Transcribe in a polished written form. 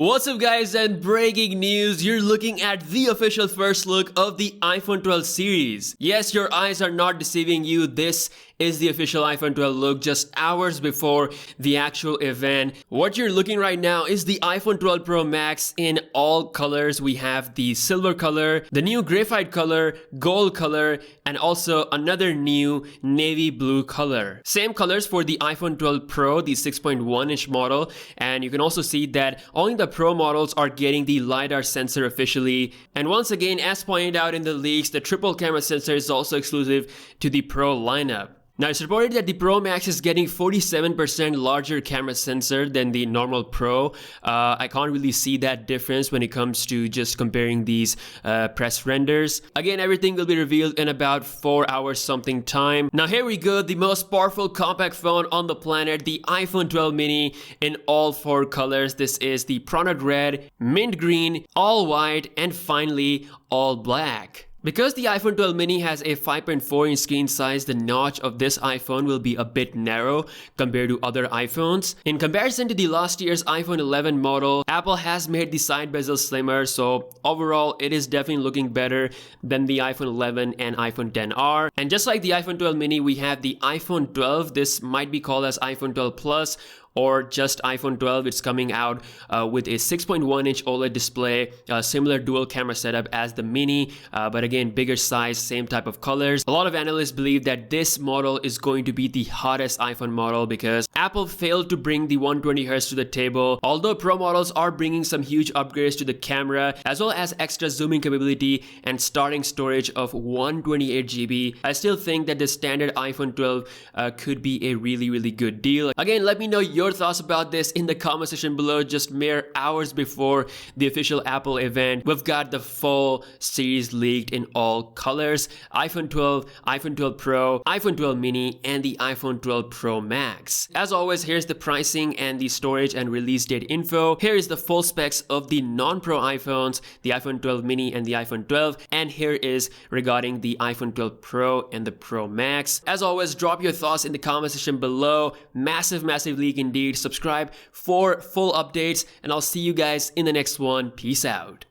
What's up guys, and breaking news, you're looking at the official first look of the iPhone 12 series. Yes, your eyes are not deceiving you, this is the official iPhone 12 look just hours before the actual event. What you're looking right now is the iPhone 12 Pro Max in all colors. We have the silver color, the new graphite color, gold color, and also another new navy blue color. Same colors for the iPhone 12 Pro, the 6.1-inch model, and you can also see that only the Pro models are getting the LiDAR sensor officially. And once again, as pointed out in the leaks, the triple camera sensor is also exclusive to the Pro lineup. Now, it's reported that the Pro Max is getting 47% larger camera sensor than the normal Pro. I can't really see that difference when it comes to just comparing these press renders. Again, everything will be revealed in about 4 hours something time. Now, here we go, the most powerful compact phone on the planet, the iPhone 12 mini in all 4 colors. This is the Peanut Red, Mint Green, All White, and finally, All Black. Because the iPhone 12 mini has a 5.4-inch screen size, the notch of this iPhone will be a bit narrow compared to other iPhones. In comparison to the last year's iPhone 11 model, Apple has made the side bezel slimmer, so overall it is definitely looking better than the iPhone 11 and iPhone XR. And just like the iPhone 12 mini, we have the iPhone 12. This might be called as iPhone 12 Plus or just iPhone 12. It's coming out with a 6.1-inch OLED display, similar dual camera setup as the mini, but again, bigger size, same type of colors. A lot of analysts believe that this model is going to be the hottest iPhone model because Apple failed to bring the 120Hz to the table. Although Pro models are bringing some huge upgrades to the camera, as well as extra zooming capability and starting storage of 128GB, I still think that the standard iPhone 12 could be a really good deal. Again, let me know your thoughts about this in the comment section below. Just mere hours before the official Apple event, we've got the full series leaked in all colors: iPhone 12, iPhone 12 Pro, iPhone 12 mini, and the iPhone 12 Pro Max. As always, here's the pricing and the storage and release date info. Here is the full specs of the non-Pro iPhones, the iPhone 12 mini and the iPhone 12, and here is regarding the iPhone 12 Pro and the Pro Max. As always, drop your thoughts in the comment section below. Massive leak indeed. Subscribe for full updates, and I'll see you guys in the next one. Peace out.